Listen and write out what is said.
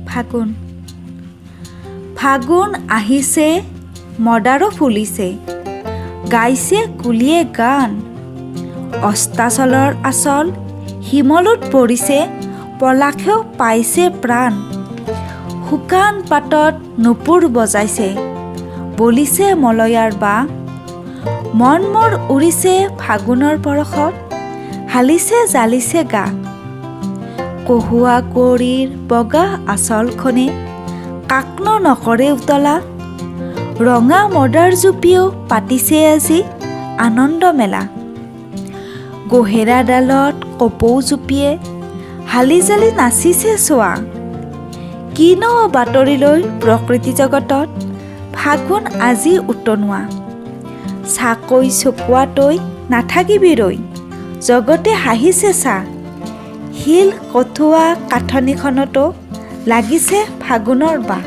ফাগুন ফাগুন আহিছে, মদাৰো ফুলিছে, গাইছে কুলিয়ে গান। অস্তাচলৰ আচল শিমলুত পৰিছে, পলাশেও পাইছে প্ৰাণ। শুকান পাতত নুপুৰ বজাইছে, বলিছে মলয়াৰ বা। মন মোৰ উৰিছে ফাগুনৰ পৰশত, হালিছে জালিছে গা। কহুৱা কুঁৱৰীৰ বগা আচলখনে কাকনো নকৰে উতলা। ৰঙা মদাৰ জুপিও পাতিছে আজি আনন্দ মেলা। গহেৰা ডালত কপৌ জুপিয়ে হালি জালি নাচিছে চোৱা। কিনো বাতৰিলৈ প্ৰকৃতি জগতত ফাগুন আজি উতনোৱা। চাকৈ চকুৱাতৈ নাথাকিবি ৰৈ, জগতে হাঁহিছে চা। শিল কঠুৱা কাঠনিখনতো লাগিছে ফাগুনৰ বাহ।